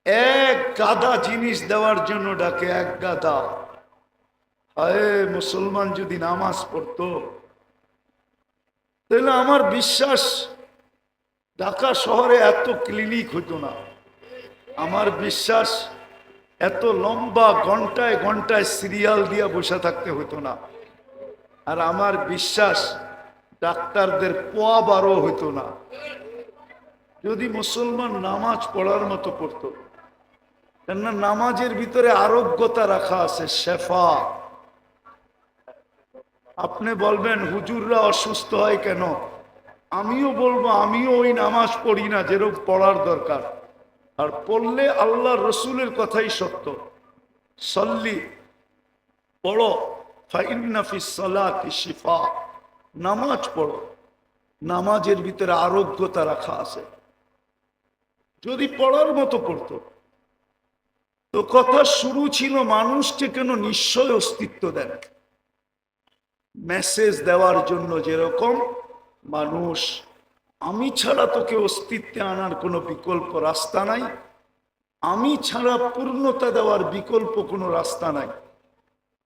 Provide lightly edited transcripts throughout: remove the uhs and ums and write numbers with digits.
এক গাদা জিনিস দেওয়ার জন্য ডাকে, এক গাদা। হায়, মুসলমান যদি নামাজ পড়তো তাহলে আমার বিশ্বাস ঢাকা শহরে এত ক্লিনিক হতো না। আমার বিশ্বাস এত লম্বা ঘন্টায় ঘন্টায় সিরিয়াল দিয়ে বসে থাকতে হতো না। আর আমার বিশ্বাস ডাক্তারদের পোয়া বারো হতো না যদি মুসলমান নামাজ পড়ার মতো পড়তো। কেননা নামাজের ভিতরে আরোগ্যতা রাখা আছে, শেফা। আপনি বলবেন হুজুররা অসুস্থ হয় কেন? আমিও বলবো, আমিও ওই নামাজ পড়ি না যেরকম পড়ার দরকার। আর পড়লে আল্লাহ রসুলের কথাই সত্য। সল্লি, পড়ো, ফাইন্না ফিস সালাতি শিফা। নামাজ পড়ো, নামাজের ভিতরে আরোগ্যতা রাখা আছে। যদি পড়ার মতো পড়তো তো কথা শুরু ছিল মানুষকে কেন নিশ্চয় অস্তিত্ব দেন, মেসেজ দেওয়ার জন্য। যেরকম মানুষ, আমি ছাড়া তোকে অস্তিত্বে আনার কোনো বিকল্প রাস্তা নাই, আমি ছাড়া পূর্ণতা দেওয়ার বিকল্প কোনো রাস্তা নাই,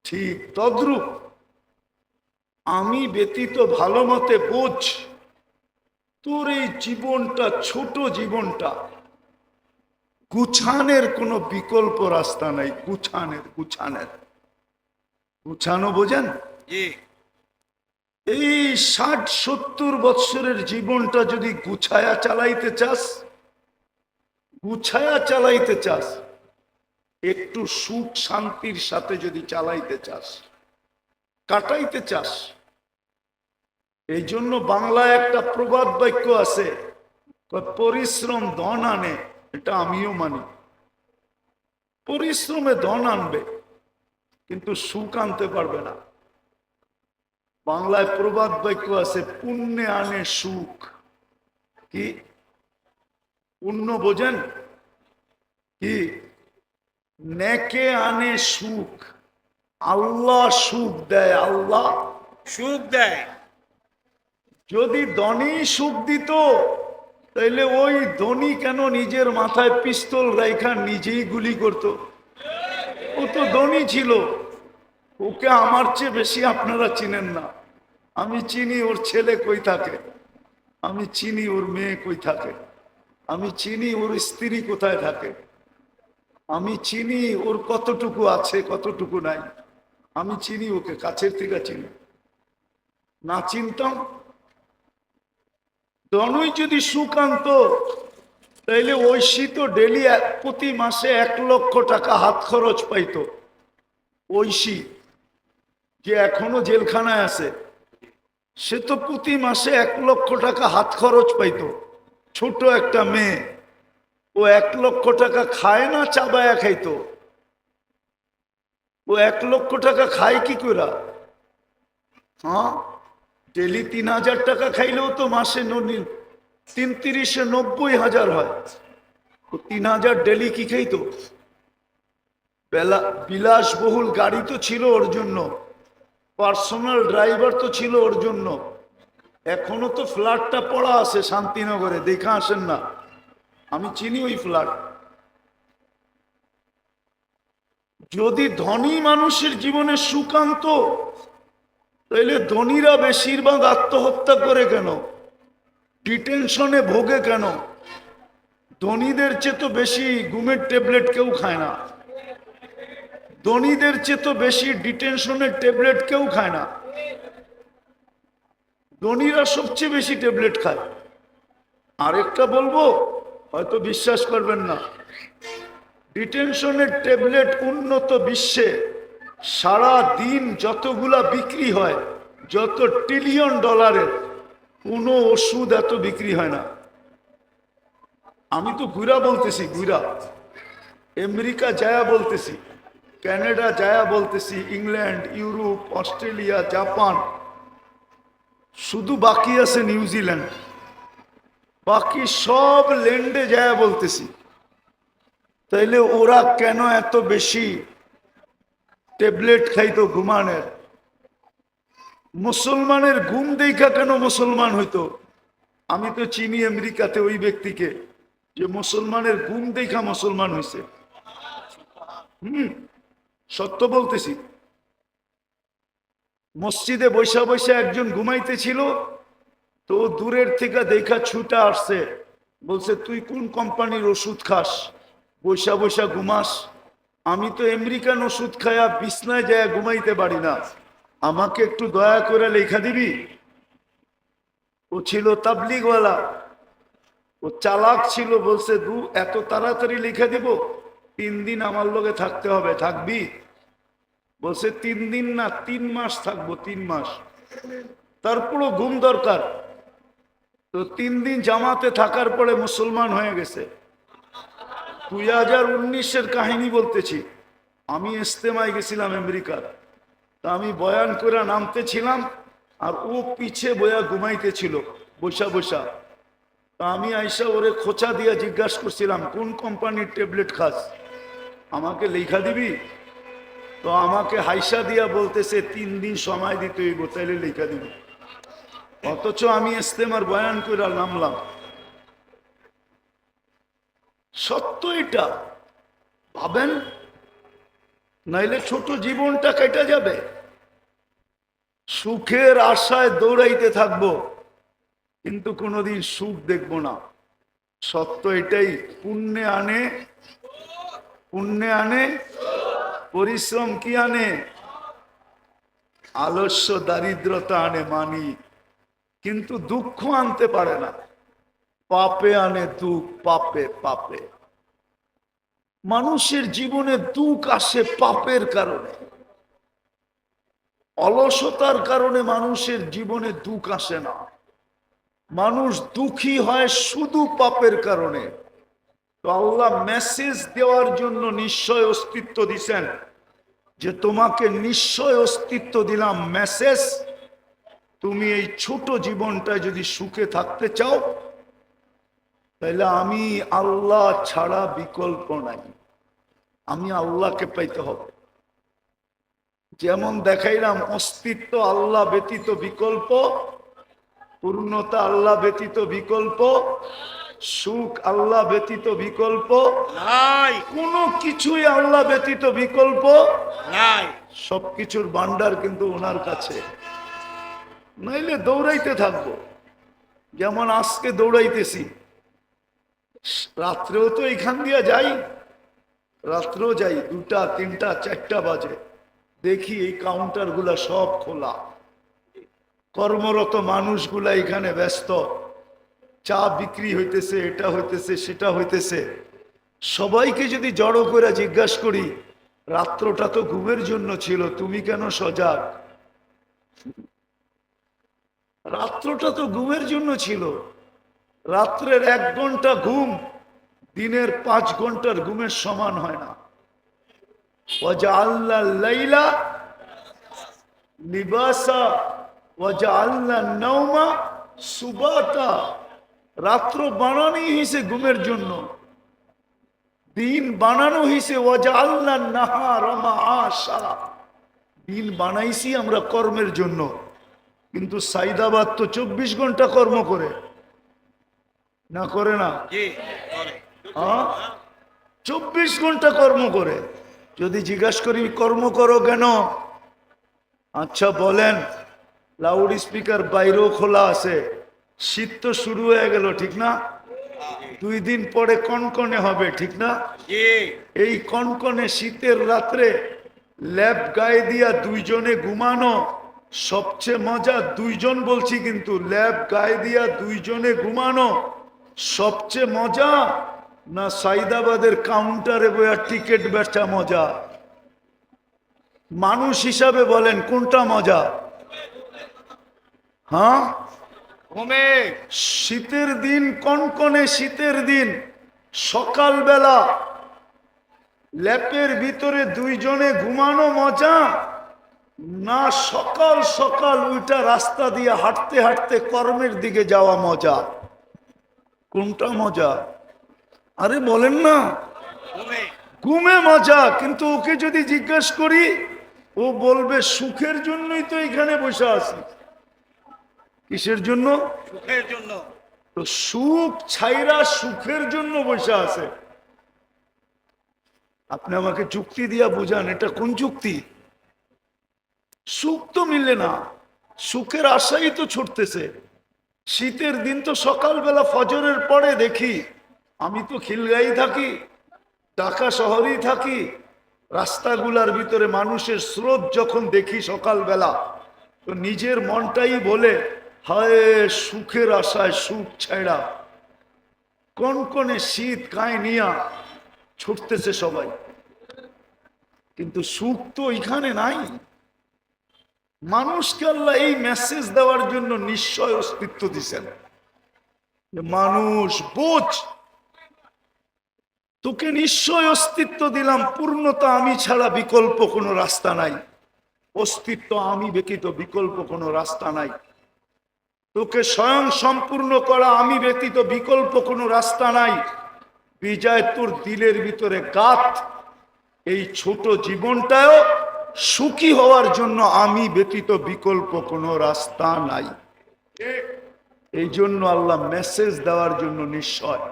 ঠিক তদ্রূপ আমি ব্যতীত ভালো মতে বোঝ, তোর এই জীবনটা, ছোট জীবনটা গুছানের কোনো বিকল্প রাস্তা নাই। গুছানো বোঝেন? এই 60-70 বৎসরের জীবনটা যদি গুছায়া চালাইতে চাস, একটু সুখ শান্তির সাথে যদি চালাইতে চাস, কাটাইতে চাস। এই জন্য বাংলায় একটা প্রবাদ বাক্য আছে, পরিশ্রম ধন আনে। এটা আমিও মানি, পরিশ্রমে ধন আনবে কিন্তু সুখ আনতে পারবে না। বাংলায় প্রবাদ বাক্য আছে, পুণ্যে আনে সুখ। কি পুণ্য বোঝেন? কি নেকে আনে সুখ। আল্লাহ সুখ দেয়, আল্লাহ সুখ দেয়। যদি ধনী সুখ দিত তাইলে ওই ধনী কেন নিজের মাথায় পিস্তল রাইখা নিজেই গুলি করত? ও তো ধনী ছিল। ওকে আমার চেয়ে বেশি আপনারা চিনেন না। আমি চিনি ওর ছেলে কই থাকে, আমি চিনি ওর মেয়ে কই থাকে, আমি চিনি ওর স্ত্রী কোথায় থাকে, আমি চিনি ওর কতটুকু আছে কতটুকু নাই। আমি চিনি ওকে, কাছের থেকে চিনি। না চিনতাম, ধনই যদি সুখ আনতো তাইলে ঐশী তো ডেলি প্রতি মাসে 1 লক্ষ টাকা হাত খরচ পাইতো। ঐশী যে এখনো জেলখানায় আছে, সে তো প্রতি মাসে 1 লক্ষ টাকা হাত খরচ পাইতো। ছোট একটা মেয়ে, ও 1 লক্ষ টাকা খায় না, চাবায়া খাইতো। ও 1 লক্ষ টাকা খায় কি করে? হ্যাঁ, ডেলি 3,000 টাকা খাইলেও তো মাসে 3,30,000 হয়। ও 3,000 ডেলি কি খাইতো? বিলাসবহুল গাড়ি তো ছিল ওর জন্য, পার্সোনাল ড্রাইভার তো ছিল ওর জন্য। এখনো তো ফ্ল্যাটটা পড়া আছে শান্তিনগরে, দেখা আসেন না? আমি চিনি ওই ফ্ল্যাট। যদি ধনী মানুষের জীবনে সুখ আনতো তাহলে ধনীরা বেশিরভাগ আত্মহত্যা করে কেন, ডিটেনশনে ভোগে কেন? ধনীদের চেয়ে তো বেশি ঘুমের ট্যাবলেট কেউ খায় না, ধনীদের চেয়ে তো বেশি ডিটেনশনের ট্যাবলেট কেউ খায় না। ধনীরা সবচেয়ে বেশি ট্যাবলেট খায়। আরেকটা বলবো, হয়তো বিশ্বাস করবেন না, ডিটেনশনের ট্যাবলেট উন্নত বিশ্বে সারা দিন যতগুলা বিক্রি হয়, যত $1 ট্রিলিয়ন, কোনো ওষুধ এত বিক্রি হয় না। আমি তো ঘুরা বলতেছি, ঘুরা আমেরিকা যায়া বলতেছি, কানাডা যায়া বলতেছি, ইংল্যান্ড, ইউরোপ, অস্ট্রেলিয়া, জাপান, শুধু বাকি আছে নিউজিল্যান্ড। বাকি সব ল্যান্ডে যায়া বলতেছি, তাইলে ওরা কেন এত বেশি ট্যাবলেট খাইতো ঘুমানের? মুসলমানের ঘুম দেখা কেন মুসলমান হইতো? আমি তো চিনি আমেরিকাতে ওই ব্যক্তিকে, যে মুসলমানের গুম দেখা মুসলমান হয়েছে। সত্য বলতেছি। মসজিদে বৈশা বৈশা একজন ঘুমাইতেছিল, তো দূরের থেকে দেখা ছুটা আসছে, বলছে তুই কোন কোম্পানির ওষুধ খাস, বৈশা বৈশা ঘুমাস? আমি তো আমেরিকান ওষুধ খায়া বিছনায় যায় ঘুমাইতে পারি না, আমাকে একটু দয়া করে লেখা দিবি? ও ছিল তাবলিগওয়ালা, ও চালাক ছিল, বলছে এত তাড়াতাড়ি লিখে দিব? 3 দিন আমার লগে থাকতে হবে। থাকবি? বলছে 3 দিন না 3 মাস থাকবো, 3 মাস। তারপরও ঘুম দরকার। তো 3 দিন জামাতে থাকার পরে মুসলমান হয়ে গেছে। 2019-এর কাহিনী বলতেছি। আমি ইস্তেমায় গেছিলাম আমেরিকার, তা আমি বয়ান করে নামতেছিলাম, আর ও পিছে বয়া ঘুমাইতেছিল বৈশা বৈশা। তা আমি আইসা ওরে খোঁচা দিয়া জিজ্ঞাসা করছিলাম, কোন কোম্পানির ট্যাবলেট খাস, আমাকে লেখা দিবি? তো আমাকে হাইসা দিয়া বলতেছে 3 দিন সময় দিতে হইব, তাইলে লেখা দিবি। অথচ আমি ইস্তেমার বয়ান করে নামলাম। সত্য এটা, ভাবেন, নাইলে ছোট জীবনটা কেটে যাবে। সুখের আশায় দৌড়াইতে থাকবো, কিন্তু কোনোদিন সুখ দেখবো না। সত্য এটাই। পুণ্যে আনে, পুণ্যে আনে, পরিশ্রম কি আনে? আলস্য দারিদ্রতা আনে মানি, কিন্তু দুঃখ আনতে পারে না। পাপে আনে দুঃখ, পাপে পাপে। মানুষের জীবনে দুঃখ আসে পাপের কারণে, অলসতার কারণে মানুষের জীবনে দুঃখ আসে না। মানুষ দুঃখী হয় শুধু পাপের কারণে। তো আল্লাহ মেসেজ দেওয়ার জন্য নিশ্চয় অস্তিত্ব দিছেন, যে তোমাকে নিশ্চয় অস্তিত্ব দিলাম মেসেজ, তুমি এই ছোট জীবনটায় যদি সুখে থাকতে চাও, তাহলে আমি আল্লাহ ছাড়া বিকল্প নাই, আমি আল্লাহকে পাইতে হবে। যেমন দেখাইলাম, অস্তিত্ব আল্লাহ ব্যতীত বিকল্প, পূর্ণতা আল্লাহ ব্যতীত বিকল্প, সুখ আল্লাহ ব্যতীত বিকল্প নাই, কোনো কিছুই আল্লাহ ব্যতীত বিকল্প নাই। সবকিছুর ভান্ডার কিন্তু ওনার কাছে। নাইলে দৌড়াইতে থাকবো, যেমন আজকে দৌড়াইতেছি। রাত্রেও তো এখান দিয়ে যাই, রাত্রেও যাই, 2টা 3টা 4টা বাজে, দেখি এই কাউন্টার গুলা সব খোলা, কর্মরত মানুষগুলা এখানে ব্যস্ত, চা বিক্রি হইতেছে, এটা হইতেছে, সেটা হইতেছে। সবাইকে যদি জড়ো করে জিজ্ঞাসা করি, রাত্রটা তো ঘুমের জন্য ছিল, তুমি কেন সজাগ? রাত্রটা তো ঘুমের জন্য ছিল। রাত্রের 1 ঘন্টা ঘুম দিনের 5 ঘন্টার ঘুমের সমান হয় না। ওয়াজআলনা লাইলা লিবাসা ওয়াজআলনা নাওমা সুবাতা। রাত্র বানানো হয়েছে ঘুমের জন্য, দিন বানানো হয়েছে ওয়াজআলনা নাহারা মাআশা। দিন বানাইছি আমরা কর্মের জন্য, কিন্তু সাইদাবাদ তো 24 ঘন্টা কর্ম করে, না করে না? 24 ঘন্টা কর্ম করে। যদি জিজ্ঞাসা করি কর্ম করো কেন, আচ্ছা বলেন, লাউড স্পিকার বাইরেও খোলা আছে, শীত তো শুরু হয়ে গেল, ঠিক না? 2 দিন পরে কনকনে হবে, ঠিক না? এই কনকনে শীতের রাত্রে ল্যাব গায়ে দিয়া 2 জনে ঘুমানো সবচেয়ে মজা। 2 জন বলছি, কিন্তু ল্যাব গায়ে দিয়া 2 জনে ঘুমানো সবচেয়ে মজা, না সাইদাবাদের কাউন্টারে বইয়া টিকিট বেচা মজা? মানুষ হিসাবে বলেন কোনটা মজা? হ্যাঁ, শীতের দিন, কনকনে শীতের দিন, সকালবেলা ল্যাপের ভিতরে 2 জনে ঘুমানো মজা, না সকাল সকাল ওইটা রাস্তা দিয়ে হাঁটতে হাঁটতে কর্মের দিকে যাওয়া মজা? কোনটা মজা? আরে বলেন না। ঘুমে মজা। কিন্তু ওকে যদি জিজ্ঞেস করি, ও বলবে সুখের জন্যই তো এখানে বসে আছি। কিসের জন্য? সুখের জন্য। তো সুখ ছাইরা সুখের জন্য বসে আছে। আপনি আমাকে যুক্তি দিয়া বুঝান, এটা কোন যুক্তি? সুখ তো মিলে না, সুখের আশাই তো ছুটতেছে। শীতের দিন তো সকালবেলা ফজরের পরে দেখি, আমি তো খিলগাঁই থাকি, ঢাকা শহরেই থাকি, রাস্তাগুলার ভিতরে মানুষের স্রোত যখন দেখি সকালবেলা, তো নিজের মনটাই বলে হায় সুখের আশায় সুখ ছাইড়া কনকনে শীত গায়ে নিয়া ছুটতেছে সবাই। কিন্তু সুখ তো এখানে নাই। মানুষকে আল্লাহ এই মেসেজ দেওয়ার জন্য নিশ্চয় অস্তিত্ব দিছেন যে মানুষ বোঝ, তোকে নিশ্চয় অস্তিত্ব দিলাম, পূর্ণতা আমি ছাড়া বিকল্প কোনো রাস্তা নাই, অস্তিত্ব আমি ব্যতীত বিকল্প কোনো রাস্তা নাই, তোকে স্বয়ং সম্পূর্ণ করা আমি ব্যতীত বিকল্প কোনো রাস্তা নাই। বিজয় তোর দিলের ভিতরে গাত, এই ছোট জীবনটাও সুখী হওয়ার জন্য আমি ব্যতীত বিকল্প কোনো রাস্তা নাই। এই জন্য আল্লাহ মেসেজ দেওয়ার জন্য নিশ্চয়।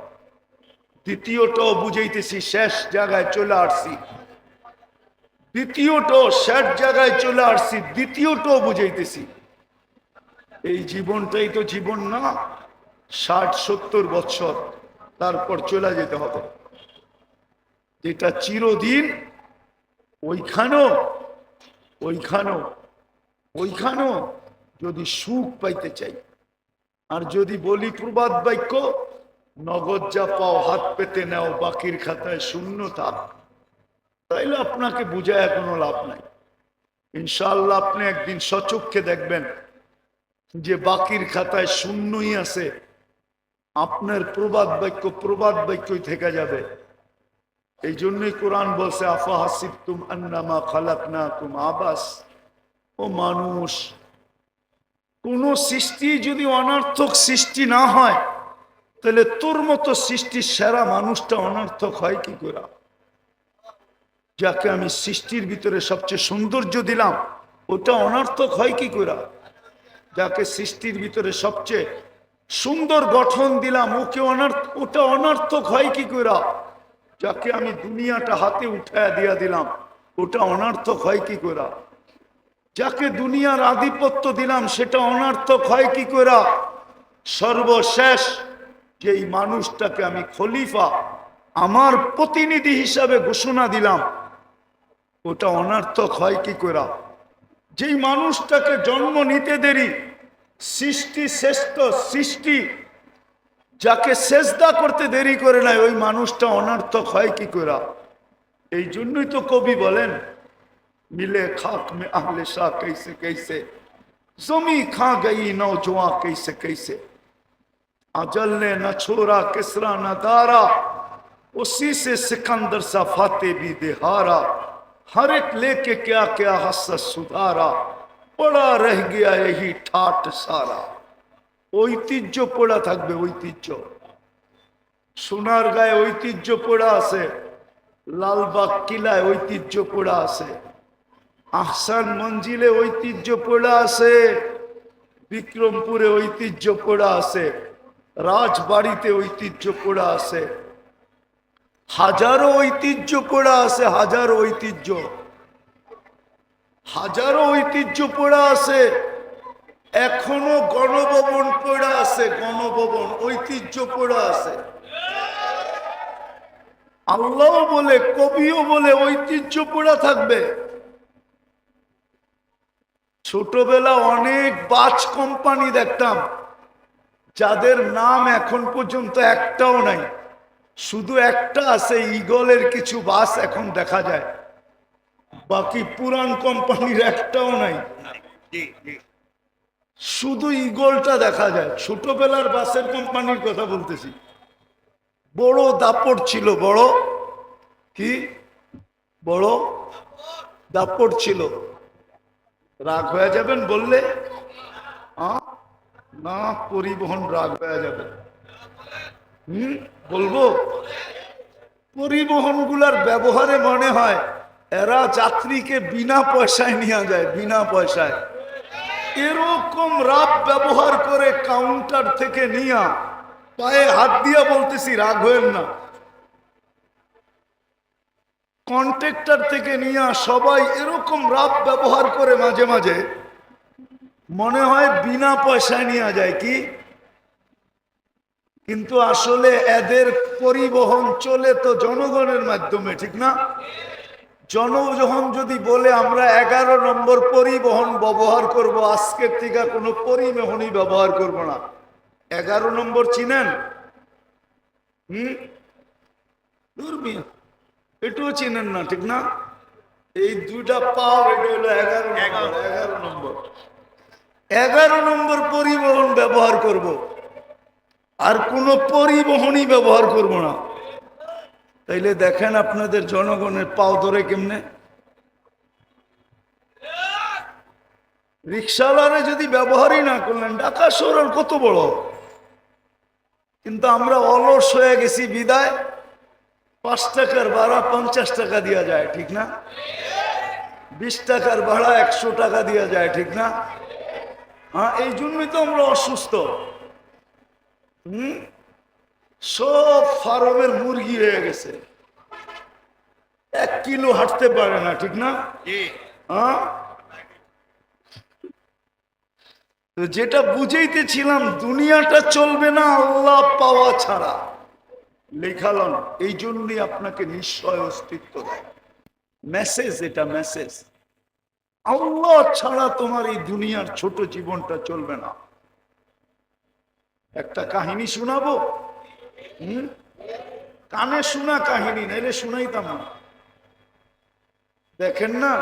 দ্বিতীয়টাও বুঝাইতেছি, শেষ জায়গায় চলে আসছি, দ্বিতীয়টাও শেষ জায়গায় চলে আসছি, দ্বিতীয়টাও বুঝাইতেছি। এই জীবনটাই তো জীবন না, 60-70 বছর, তারপর চলে যেতে হবে। যেটা চিরদিন, ওইখানেও ওইখানেও ওইখানেও যদি সুখ পাইতে চাই, আর যদি বলি প্রবাদ বাক্য, নগদ যা পাও হাত পেতে নাও, বাকির খাতায় শূন্য থাক, তাইলে আপনাকে বুঝায় কোনো লাভ নাই। ইনশাআল্লাহ আপনি একদিন সচক্ষে দেখবেন যে বাকির খাতায় শূন্যই আছে, আপনার প্রবাদ বাক্যই থেকে যাবে। এই জন্যই কোরআন বলছে আফা হাসিবতুম আন্নামা খালাকনাকুম আবাস। ও মানুষ, কোন সৃষ্টি যদি অনর্থক সৃষ্টি না হয়, তাহলে তোর মতো সৃষ্টির সেরা মানুষটা অনর্থক হয় কি করে? যাকে আমি সৃষ্টির ভিতরে সবচেয়ে সৌন্দর্য দিলাম, ওটা অনর্থক হয় কি করে? যাকে সৃষ্টির ভিতরে সবচেয়ে সুন্দর গঠন দিলাম, ওটা অনর্থক হয় কি করে? যাকে আমি দুনিয়াটা হাতে উঠায় দিয়া দিলাম, ওটা অনর্থক হয় কি করে? যাকে দুনিয়ার আধিপত্য দিলাম, সেটা অনর্থক হয় কি করে? সর্বশেষ যেই মানুষটাকে আমি খলিফা, আমার প্রতিনিধি হিসাবে ঘোষণা দিলাম, ওটা অনর্থক হয় কি করে? যেই মানুষটাকে জন্ম নিতে দেরি, সৃষ্টি শ্রেষ্ঠ সৃষ্টি, যাকে সেজদা করতে দেরি করে নাই, ওই মানুষটা অনর্থক হয় কি করে? এই জন্যই তো কবি বলেন মিলে খাক মে আহলে শাহ कैसे कैसे जमी खा गई नौजवां कैसे कैसे अजल ने न छोड़ा किसरा न दारा उसी से सिकंदर सा फाते भी देहारा हर एक लेके क्या क्या हसत सुधारा पड़ा रह गया यही ठाट सारा। ঐতিহ্য পড়া থাকবে, ঐতিহ্য। সোনার গায়ে ঐতিহ্য পড়া আছে, লালবাগ কিলায় ঐতিহ্য পড়া আছে, আহসান মঞ্জিলে ঐতিহ্য পড়া আছে, বিক্রমপুরে ঐতিহ্য পড়া আছে, রাজবাড়িতে ঐতিহ্য পড়া আছে, হাজারো ঐতিহ্য পড়া আছে, হাজারো ঐতিহ্য পড়া আছে। এখনো গণভবন পড়া আছে, গণভবন ঐতিহ্য পড়া আছে। আল্লাহ বলে, কবিও বলে ঐতিহ্য পড়া থাকবে। ছোটবেলা অনেক বাস কোম্পানি দেখতাম, যাদের নাম এখন পর্যন্ত একটাও নাই, শুধু একটা আছে, ইগলের কিছু বাস এখন দেখা যায়, বাকি পুরান কোম্পানির একটাও নাই, শুধু ইগলটা দেখা যায়। ছোটবেলার বাসের কোম্পানির কথা বলতেছি। বড় দাপট ছিল, বড় কি বড় দাপট ছিল। রাগ হয়ে যাবেন বললে? না, পরিবহন রাগ হয়ে যাবে। বলবো, পরিবহন গুলার ব্যবহারে মনে হয় এরা যাত্রীকে বিনা পয়সায় নিয়ে যায়, বিনা পয়সায়। এরকম রাব ব্যবহার করে কাউন্টার থেকে নিয়া পায়ে হাত দিয়া বলতেছি, রাগ হয়েন না। কন্ট্রাক্টর থেকে নিয়ে সবাই এরকম রাব ব্যবহার করে মাঝে মাঝে, মনে হয় বিনা পয়সায় নিয়ে যায় কি, কিন্তু আসলে এদের পরিবহন চলে তো জনগণের মাধ্যমে, ঠিক না? জনগণ যদি বলে আমরা 11 নম্বর পরিবহন ব্যবহার করব, আজকের থেকে কোনো পরিবহনই ব্যবহার করব না। 11 নম্বর চিনেন? দূরমিয়া এটুও চিনেন না, ঠিক না? এই দুইটা পাও, এটা হলো 11 নম্বর। 11 নম্বর পরিবহন ব্যবহার করব, আর কোনো পরিবহনই ব্যবহার করব না। তাইলে দেখেন আপনাদের জনগণের পাও ধরে কেমনে। রিক্সাওয়ালারে যদি ব্যবহারই না করলেন, ঢাকা শহর কত বড়, কিন্তু আমরা অলস হয়ে গেছি বিদায় 5 টাকার ভাড়া 50 টাকা দেওয়া যায়, ঠিক না? 20 টাকার ভাড়া 100 টাকা দেওয়া যায়, ঠিক না? হ্যাঁ, এই জন্যই তো আমরা অসুস্থ। সব ফার্মের মুরগি হয়ে গেছে, 1 কিলো হাঁটতে পারে না, ঠিক না? হ্যাঁ, যেটা বুঝাইতেছিলাম, দুনিয়াটা চলবে না আল্লাহ পাওয়া ছাড়া, লেখালন। এই জন্যই আপনাকে নিশ্চয় অস্তিত্ব দেয়। মেসেজ, এটা মেসেজ। আল্লাহ ছাড়া তোমার এই দুনিয়ার ছোট জীবনটা চলবে না। একটা কাহিনী শোনাবো, কানে শোনা কাহিনী, নাইলে শুনাইতাম না। দেখেন না,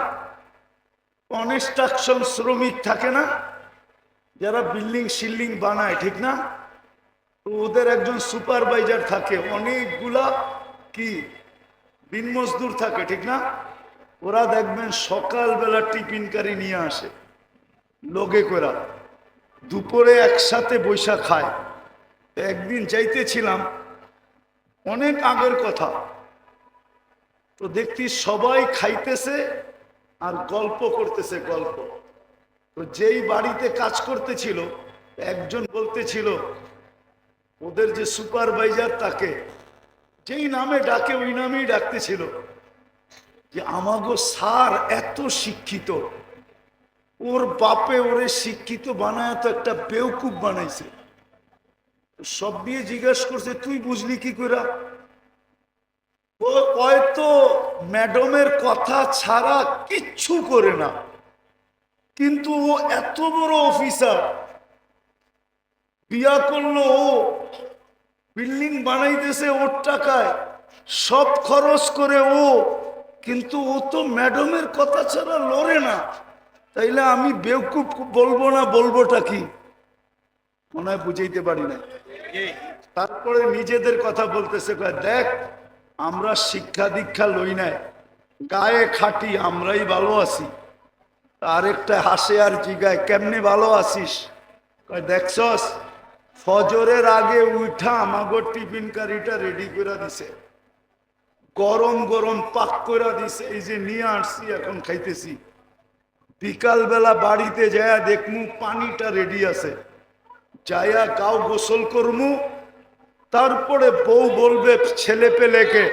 কনস্ট্রাকশন শ্রমিক থাকে না, যারা বিল্ডিং শিল্ডিং বানায়, ঠিক না? তো ওদের একজন সুপারভাইজার থাকে, অনেকগুলা কি দিন মজদুর থাকে, ঠিক না? ওরা দেখবেন সকালবেলা টিফিনকারি নিয়ে আসে লোকে করা, দুপুরে একসাথে বৈশা খায়। একদিন যাইতেছিলাম, অনেক আগের কথা, তো দেখতি সবাই খাইতেছে আর গল্প করতেছে, গল্প। তো যেই বাড়িতে কাজ করতেছিল, একজন বলতেছিল ওদের যে সুপারভাইজার, তাকে যেই নামে ডাকে ওই নামেই ডাকতেছিল, যে আমাগো স্যার এত শিক্ষিত, ওর বাপে ওরে শিক্ষিত বানায় তো একটা বেউকুব বানাইছে। সব দিয়ে জিজ্ঞাসা করছে, তুই বুঝলি কি করে? ও হয়তো ম্যাডামের কথা ছাড়া কিচ্ছু করে না, কিন্তু ও এত বড় অফিসার, বিয়া করলো, ও বিল্ডিং বানাইতেছে ওর টাকায়, সব খরচ করে ও, কিন্তু ও তো ম্যাডামের কথা ছাড়া লড়ে না। তাইলে আমি বেউকুফ বলবো না, বলবোটা কি? মনে হয় বুঝাইতে পারি না। তারপরে নিজেদের কথা বলতেছে, দেখ আমরা শিক্ষা দীক্ষা লই নাই, গায়ে খাটি, আমরাই ভালো আছি। আরেকটা হাসে আর জিগায়, কেমনে ভালো আছিস? দেখছস, ফজরের আগে উঠা আমাগো টিফিন কারিটা রেডি করে দিছে, গরম গরম পাক করে দিছে, এই যে নিয়ে আসছি, এখন খাইতেছি। বিকাল বেলা বাড়িতে যায়া দেখমু পানিটা রেডি আছে, যায়া গাও গোসল করমু। তারপরে বউ বলবে ছেলে পেলেকে,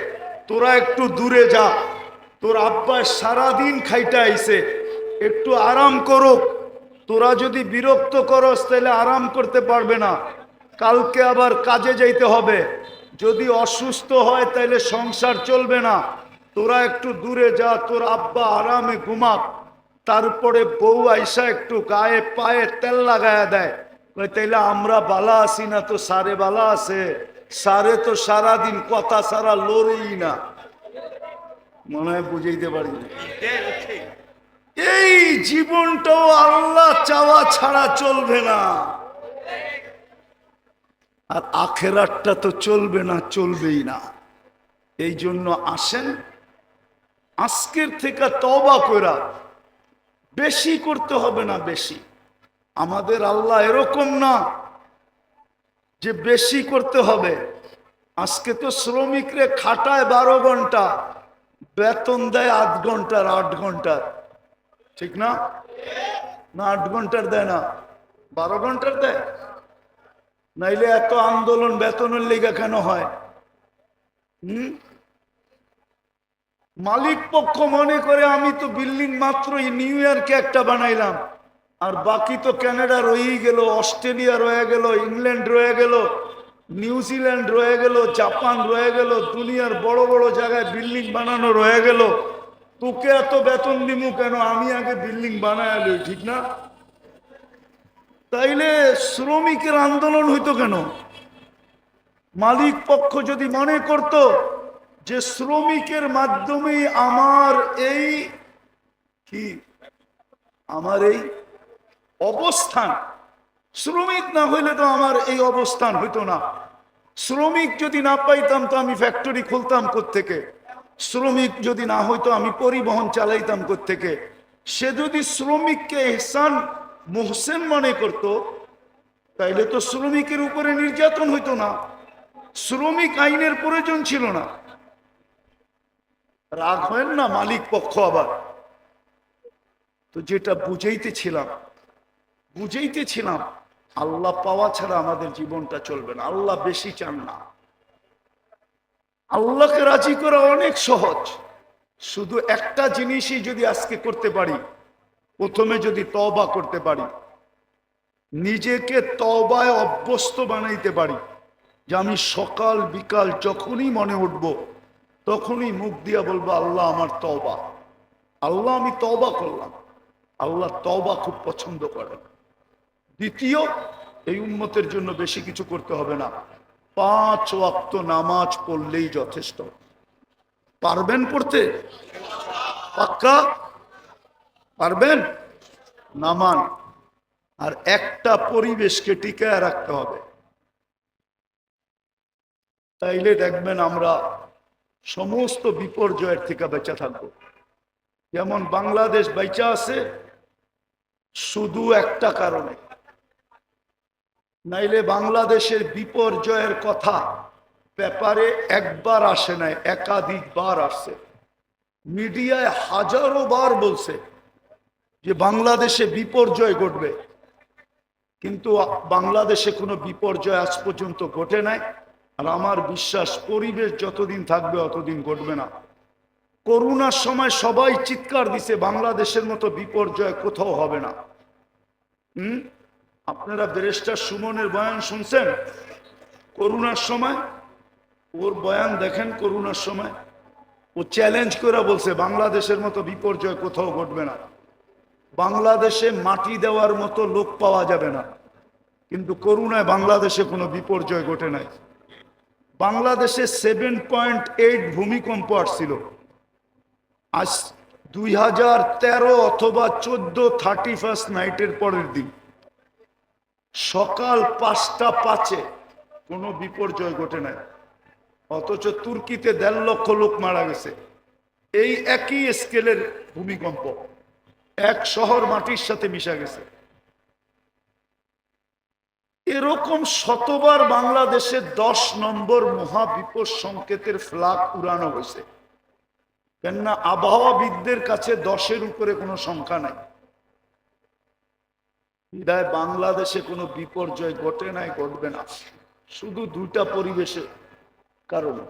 তোরা একটু দূরে যা, তোর আব্বা সারাদিন খাইতে আইছে, একটু আরাম করুক। তোরা যদি বিরক্ত করস তাহলে আরাম করতে পারবে না, কালকে আবার কাজে যাইতে হবে। যদি অসুস্থ হয় তাহলে সংসার চলবে না, তোরা একটু দূরে যা, তোর আব্বা আরামে ঘুমাক। তারপরে বউ আইসা একটু গায়ে পায়ে তেল লাগায়া দেয়, তাইলে আমরা বালা আছি না তো সারে বালা আছে? সারে তো সারাদিন কথা সারা লড়েই না। মনে হয় বুঝাইতে পারি না। এই জীবনটাও আল্লাহ চাওয়া ছাড়া চলবে না, আর আখেরাতটা তো চলবে না, চলবেই না। এই জন্য আসেন আজকের থেকে তওবা কইরা, বেশি করতে হবে না, বেশি। আমাদের আল্লাহ এরকম না যে বেশি করতে হবে। আজকে তো শ্রমিকরে খাটায় 12 ঘন্টা, বেতন দেয় 8 ঘন্টার, 8 ঘন্টার, ঠিক না? না 8 ঘন্টার দেয় না, 12 ঘন্টার দেয়। নাইলে এত আন্দোলন বেতনের লেগা কেন হয়? মালিক পক্ষ মনে করে আমি তো বিল্ডিং মাত্র নিউ ইয়র্কে একটা বানাইলাম, আর বাকি তো কানাডা রয়েই গেল, অস্ট্রেলিয়া রয়ে গেল, ইংল্যান্ড রয়ে গেল, নিউজিল্যান্ড রয়ে গেল, জাপান রয়ে গেল, দুনিয়ার বড় বড় জায়গায় বিল্ডিং বানানো রয়ে গেল। তোকে এত বেতন দিমু কেন? আমি আগে বিল্ডিং বানায় লই, ঠিক না? তাইলে শ্রমিকের আন্দোলন হইতো কেন? মালিক পক্ষ যদি মনে করত যে শ্রমিকের মাধ্যমে আমার এই কি আমার এই অবস্থান, শ্রমিক না হইলে তো আমার এই অবস্থান হইতো না। শ্রমিক যদি না পাইতাম তো আমি ফ্যাক্টরি খুলতাম কোত্থেকে? শ্রমিক যদি না হইতো আমি পরিবহন চালাইতাম কোত্থেকে? সে যদি শ্রমিককে এহসান মোহসেন মনে করত, তাইলে তো শ্রমিকের উপরে নির্যাতন হইতো না, শ্রমিক আইনের প্রয়োজন ছিল না। রাগ হয় না মালিক পক্ষ আবার। তো যেটা বুঝাইতেছিলাম আল্লাহ পাওয়া ছাড়া আমাদের জীবনটা চলবে না। আল্লাহ বেশি চান না। আল্লাহকে রাজি করা অনেক সহজ। শুধু একটা জিনিসই যদি আজকে করতে পারি, প্রথমে যদি তওবা করতে পারি, নিজেকে তওবায় অভ্যস্ত বানাইতে পারি, যে আমি সকাল বিকাল যখনই মনে উঠব তখনই মুখ দিয়া বলবো আল্লাহ আমার তওবা, আল্লাহ আমি তওবা করলাম। আল্লাহ তওবা খুব পছন্দ করেন। দ্বিতীয়, এই উম্মতের জন্য বেশি কিছু করতে হবে না, 5 ওয়াক্ত নামাজ পড়লেই যথেষ্ট। পারবেন পড়তে? পাক্কা পারবেন? নামান। আর একটা পরিবেশকে টিকায় রাখতে হবে, তাইলে দেখবেন আমরা সমস্ত বিপর্যয়ের থেকে বেঁচে থাকবো। যেমন বাংলাদেশ বেঁচে আছে শুধু একটা কারণে, নাইলে বাংলাদেশের বিপর্যয়ের কথা পেপারে একবার আসে নাই, একাধিকবার আসছে। মিডিয়ায় হাজারো বার বলছে যে বাংলাদেশে বিপর্যয় ঘটবে, কিন্তু বাংলাদেশে কোনো বিপর্যয় আজ পর্যন্ত ঘটে নাই। আর আমার বিশ্বাস পরিবেশ যতদিন থাকবে অতদিন ঘটবে না। করোনার সময় সবাই চিৎকার দিছে বাংলাদেশের মতো বিপর্যয় কোথাও হবে না। আপনারা ব্যারিস্টার সুমনের বয়ান শুনছেন করোনার সময়? ওর বয়ান দেখেন। করোনার সময় ও চ্যালেঞ্জ করে বলছে বাংলাদেশের মতো বিপর্যয় কোথাও ঘটবে না, বাংলাদেশে মাটি দেওয়ার মতো লোক পাওয়া যাবে না। কিন্তু করোনায় বাংলাদেশে কোনো বিপর্যয় ঘটে নাই। বাংলাদেশে 7.8 ভূমিকম্প আসছিল। আজ 2013 অথবা 14 31 নাইটের পরের দিন সকাল 5টা 5-এ কোনো বিপর্যয় ঘটে নাই। অথচ তুর্কিতে 1.5 লক্ষ লোক মারা গেছে। এই একই স্কেলের ভূমিকম্প, এক শহর মাটির সাথে মিশা গেছে। এরকম শতবার বাংলাদেশে 10 নম্বর মহাবিপদ সংকেতের ফ্ল্যাগ উড়ানো হয়েছে। কেননা আবহাওয়াবিদদের কাছে 10-এর উপরে কোনো সংখ্যা নাই। বিধায় বাংলাদেশে কোনো বিপর্যয় ঘটে নাই, ঘটবে না। শুধু 2টা পরিবেশের কারণে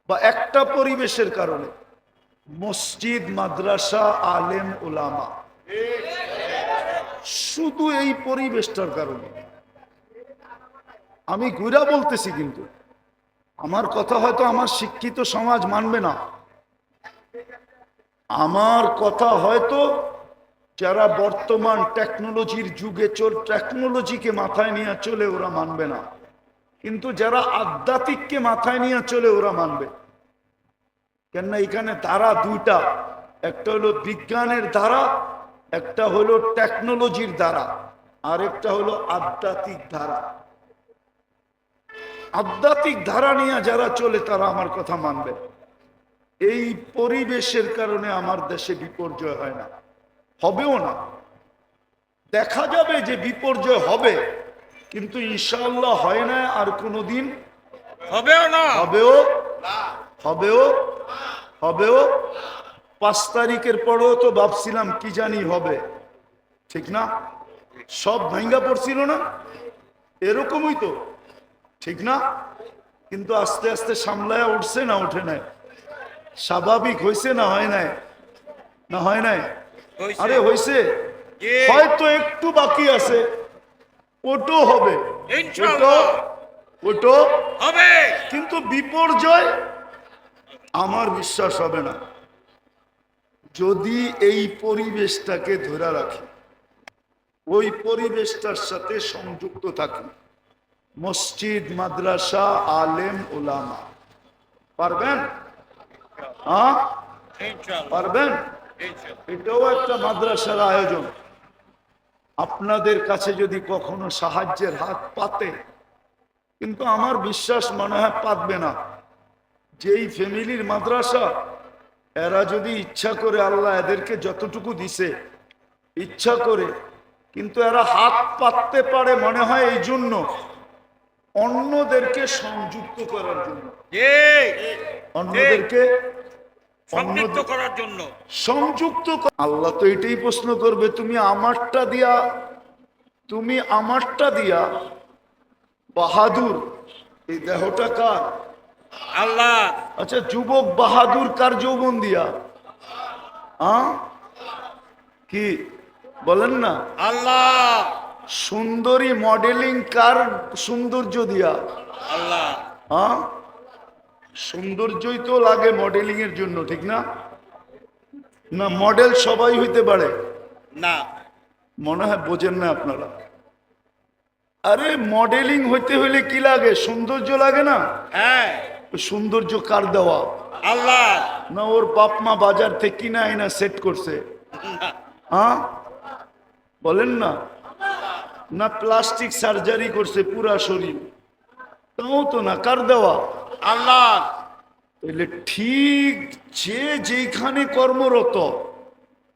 বা একটা পরিবেশের কারণে, মসজিদ, মাদ্রাসা, আলেম, ওলামা, শুধু এই পরিবেশটার কারণে। আমি ঘুরা বলতেছি, কিন্তু আমার কথা হয়তো আমার শিক্ষিত সমাজ মানবে না। আমার কথা হয়তো যারা বর্তমান টেকনোলজির যুগে টেকনোলজিকে মাথায় নিয়ে চলে ওরা মানবে না, কিন্তু যারা আধ্যাত্মিককে মাথায় নিয়ে চলে ওরা মানবে। কেননা এখানে ধারা 2টা, একটা হলো বিজ্ঞানের ধারা, একটা হলো টেকনোলজির ধারা, আর একটা হলো আধ্যাত্মিক ধারা। আধ্যাত্মিক ধারা নিয়ে যারা চলে তারা আমার কথা মানবে। এই পরিবেশের কারণে আমার দেশে বিপর্যয় হয় না, হবেও না। দেখা যাবে যে বিপর্যয় হবে, কিন্তু ইনশাআল্লাহ হয় না, আর কোনোদিন হবেও না। হবেও 5 তারিখের পরেও তো ভাবছিলাম কি জানি হবে, ঠিক না? সব ভাঙ্গা পড়ছিল না, এরকমই তো, ঠিক না? কিন্তু আস্তে আস্তে সামলায় উঠছে না উঠে নাই? স্বাভাবিক হয়েছে না হয় নাই? না হয় নাই? আরে হয়েছে, হয়তো একটু বাকি আছে, ওটো হবে, ওটো হবে, কিন্তু বিপর্যয় আমার বিশ্বাস হবে না যদি এই পরিবেশটাকে ধরে রাখি, ওই পরিবেশটার সাথে সংযুক্ত থাকি। মসজিদ, মাদ্রাসা, আলেম, ওলামা। পারবেন? হ্যাঁ পারবেন? এটাও একটা মাদ্রাসার আয়োজন। আপনাদের কাছে যদি কখনো সাহায্যের হাত পাতে, কিন্তু আমার বিশ্বাস মনে হয় পাতবে না। যেই ফ্যামিলির মাদ্রাসা, এরা যদি ইচ্ছা করে, আল্লাহ এদেরকে যতটুকু দিছে ইচ্ছা করে, কিন্তু এরা হাত পাততে পারে মনে হয় এই জন্য, অন্যদেরকে সংযুক্ত করার জন্য, অন্যদেরকে সংযুক্ত করার জন্য, সংযুক্ত। আল্লাহ তো এটাই প্রশ্ন করবে, তুমি আমারটা দিয়া বাহাদুর, এই দেহটা কার? আল্লাহ। আচ্ছা, যুবক বাহাদুর কার যৌবন দিয়া? কি বলেন না? আল্লাহ। সুন্দরী মডেলিং কার সৌন্দর্য দিয়া? আল্লাহ। সৌন্দর্যই তো লাগে মডেলিং এর জন্য, ঠিক না? না মডেল সবাই হইতে পারে না? মনে হয় বোঝেন না আপনারা। আরে মডেলিং হইতে হইলে কি লাগে? সৌন্দর্য লাগে না? হ্যাঁ। সৌন্দর্য কার দেওয়া? আল্লাহ। না ওর বাপ মা বাজার থেকে কিনা আইনা সেট করছে? বলেন না? না প্লাস্টিক সার্জারি করছে পুরা শরীর? তাও তো না, কার দেওয়া? আল্লাহ। তাহলে ঠিক যে যেখানে কর্মরত,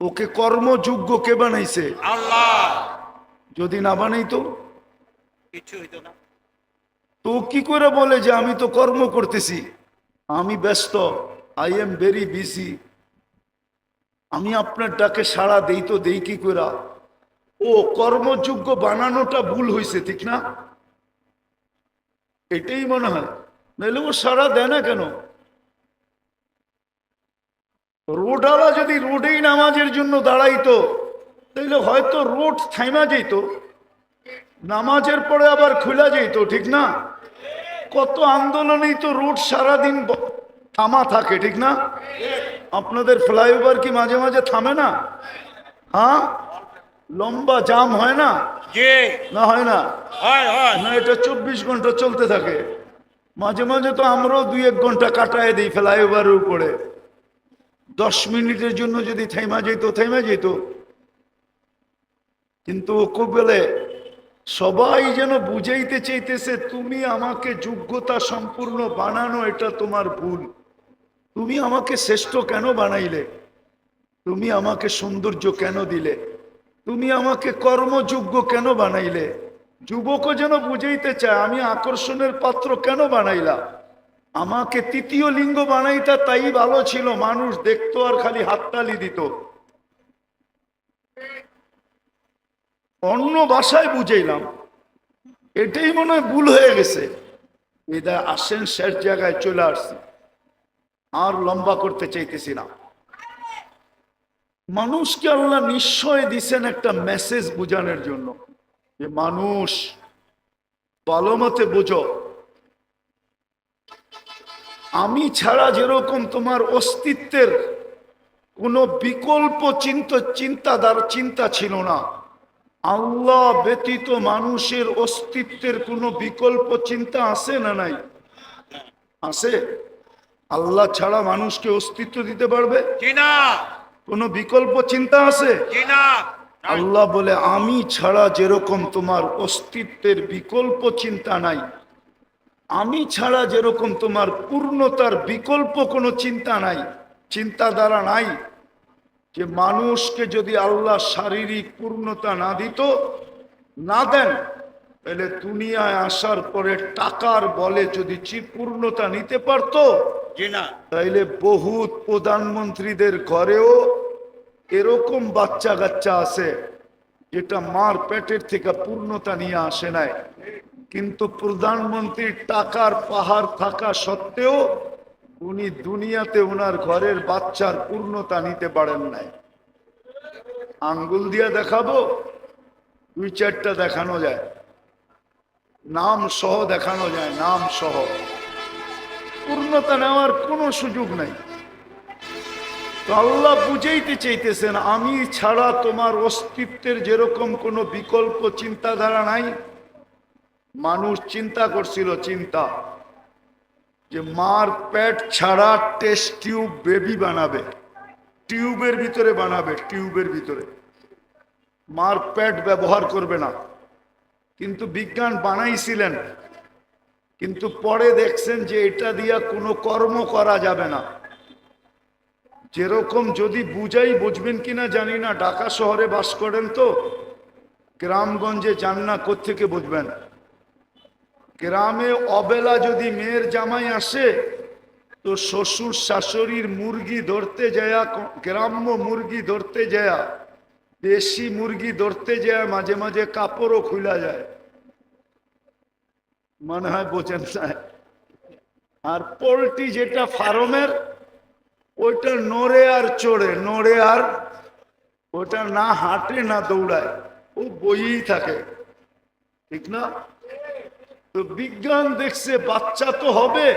ওকে কর্মযোগ্য কে বানাইছে? আল্লাহ। যদি না বানাইতো কিছু হইতো না। তো কি করে বলে যে আমি তো কর্ম করতেছি, আমি ব্যস্ত, আই এম ভেরি বিজি, আমি আপনার ডাকে সাড়া দেই তো দেই কি করে? ও কর্মযোগ্য বানানোটা ভুল হয়েছে, ঠিক না? এটাই মনে হয়। নাহলে ও সাড়া দেয় না কেন? রোডওয়ালা যদি রোডেই নামাজের জন্য দাঁড়াইতো, তাহলে হয়তো রোড থাইমা যেত, নামাজের পরে আবার খোলা যেত, ঠিক না? কত আন্দোলনেই তো রোড সারাদিন থামা থাকে, ঠিক না? আপনাদের ফ্লাইওভার কি মাঝে মাঝে থামে না? লম্বা জাম হয় না? না হয় না? না, এটা 24 ঘন্টা চলতে থাকে। মাঝে মাঝে তো আমরাও 2-1 ঘন্টা কাটায় দিই ফ্লাইওভারের উপরে। 10 মিনিটের জন্য যদি থেমা যেত। কিন্তু ওকে বলে সবাই যেন বুঝাইতে চাইতেছে, তুমি আমাকে যোগ্যতা সম্পূর্ণ বানানো, এটা তোমার ভুল। তুমি আমাকে শ্রেষ্ঠ কেন বানাইলে? তুমি আমাকে সৌন্দর্য কেন দিলে? তুমি আমাকে কর্মযোগ্য কেন বানাইলে? যুবকও যেন বুঝাইতে চায়, আমি আকর্ষণের পাত্র কেন বানাইলা? আমাকে তৃতীয় লিঙ্গ বানাইতা, তাই ভালো ছিল, মানুষ দেখতো আর খালি হাততালি দিত। অন্য ভাষায় বুঝাইলাম, এটাই মনে হয় ভুল হয়ে গেছে। এটা আসেন শেষ জায়গায় চলে আসছি, আর লম্বা করতে চাইতেছি না। মানুষকে আল্লাহ নিশ্চয় দিছেন একটা মেসেজ বুঝানোর জন্য, যে মানুষ ভালো মতে বোঝো, আমি ছাড়া যেরকম তোমার অস্তিত্বের কোনো বিকল্প চিন্তা ছিল না, আল্লাহ ব্যতীত মানুষের অস্তিত্বের কোনো বিকল্প চিন্তা আছে না নাই? আছে? আল্লাহ ছাড়া মানুষকে অস্তিত্ব দিতে পারবে কিনা? কোনো বিকল্প চিন্তা আছে কিনা? আল্লাহ বলে, আমি ছাড়া যেরকম তোমার অস্তিত্বের বিকল্প চিন্তা নাই, আমি ছাড়া যেরকম তোমার পূর্ণতার বিকল্প কোনো চিন্তা নাই, চিন্তাধারা নাই, যে মানুষকে যদি আল্লাহ শারীরিক পূর্ণতা না দিত, না দেন, তাহলে দুনিয়ায় আসার পরে টাকার বলে যদি পূর্ণতা নিতে পারতো, তাইলে বহুত প্রধানমন্ত্রীদের ঘরেও এরকম বাচ্চা কাচ্চা আছে যেটা মার পেটের থেকে পূর্ণতা নিয়ে আসে নাই। কিন্তু প্রধানমন্ত্রীর টাকার পাহাড় থাকা সত্ত্বেও উনি দুনিয়াতে ওনার ঘরের বাচ্চার পূর্ণতা নিতে পারেন নাই। আঙ্গুল দিয়া দেখাবো, 2-4টা দেখানো যায়, নাম সহ দেখানো যায়, নাম সহ। পূর্ণতা নেওয়ার কোনো সুযোগ নাই। তো আল্লাহ বুঝাইতে চাইতেছেন, আমি ছাড়া তোমার অস্তিত্বের যেরকম কোনো বিকল্প চিন্তাধারা নাই। মানুষ চিন্তা করছিল, চিন্তা যে মার পেট ছাড়া টেস্ট টিউব বেবি বানাবে, টিউবের ভিতরে বানাবে, টিউবের ভিতরে, মার পেট ব্যবহার করবে না। কিন্তু বিজ্ঞান বানাইছিলেন, কিন্তু পরে দেখছেন যে এটা দিয়া কোনো কর্ম করা যাবে না। যেরকম যদি বুঝাই, বুঝবেন কিনা জানি না, ঢাকা শহরে বাস করেন তো, গ্রামগঞ্জে যান না, কোত্থেকে বুঝবেন। গ্রামে অবেলা যদি মেয়ের জামাই আসে, তো শ্বশুর শাশুড়ির মুরগি ধরতে যায়, গ্রাম্য মুরগি ধরতে যায়, দেশি মুরগি ধরতে যায়, মাঝে মাঝে কাপড়ও খুলা যায়, মনে হয় বোঝেন না। আর পোল্ট্রি যেটা ফার্মের, ওইটা নড়ে আর চড়ে, নড়ে আর, ওটা না হাঁটে না দৌড়ায়, ও বইই থাকে, ঠিক না? তো বিজ্ঞান দেখছে বাচ্চা তো হবে,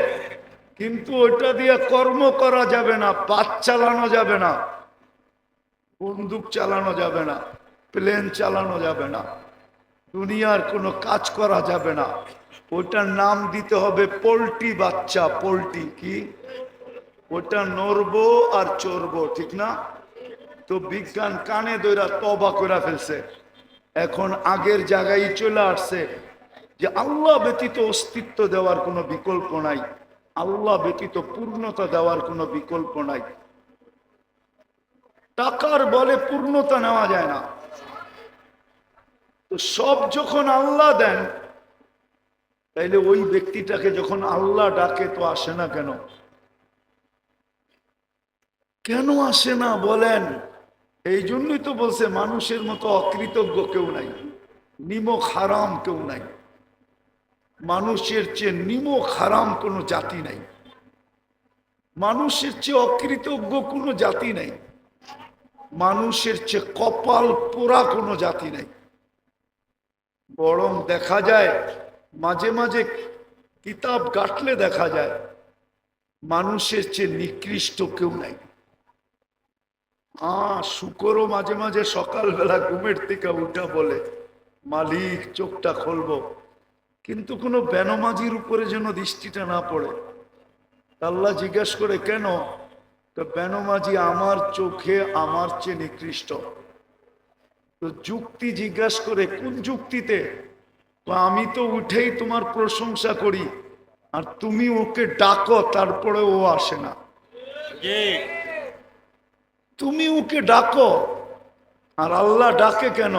কিন্তু ওইটা দিয়ে কর্ম করা যাবে না, বাস চালানো যাবে না, বন্দুক চালানো যাবে না, প্লেন চালানো যাবে না, দুনিয়ার কোনো কাজ করা যাবে না। ওটার নাম দিতে হবে পোল্ট্রি বাচ্চা। পোল্ট্রি কি? ওটা নড়বো আর চড়বো, ঠিক না? তো বিজ্ঞান কানে দইরা তবা করে ফেলছে, এখন আগের জায়গায় চলে আসছে যে আল্লাহ ব্যতীত অস্তিত্ব দেওয়ার কোনো বিকল্প নাই, আল্লাহ ব্যতীত পূর্ণতা দেওয়ার কোনো বিকল্প নাই। টাকার বলে পূর্ণতা নেওয়া যায় না। তো সব যখন আল্লাহ দেন, তাইলে ওই ব্যক্তিটাকে যখন আল্লাহ ডাকে তো আসে না কেন? কেন আসে না বলেন? এই জন্যই তো বলছে মানুষের মতো অকৃতজ্ঞ কেউ নাই, নিমক হারাম কেউ নাই। মানুষের চেয়ে নিমক হারাম কোনো জাতি নাই, মানুষের চেয়ে অকৃতজ্ঞ কোনো জাতি নাই, মানুষের চেয়ে কপাল পোড়া কোনো জাতি নাই। বরং দেখা যায় মাঝে মাঝে কিতাব ঘাটলে দেখা যায় মানুষের চেয়ে নিকৃষ্ট কেউ নাই। শুকরও মাঝে মাঝে সকালবেলা ঘুমের থেকে উঠা বলে, মালিক চোখটা খুলবো, কিন্তু কোনো বেনমাজির উপরে যেন দৃষ্টিটা না পড়ে। আল্লাহ জিজ্ঞেস করে, কেন? তো বেনমাজি আমার চোখে আমার চেয়ে নিকৃষ্ট। তো যুক্তি জিজ্ঞাসা করে, কোন যুক্তিতে? তো আমি তো উঠেই তোমার প্রশংসা করি, আর তুমি ওকে ডাকো, তারপরে ও আসে না। তুমি ওকে ডাকো, আর আল্লাহ ডাকে কেন?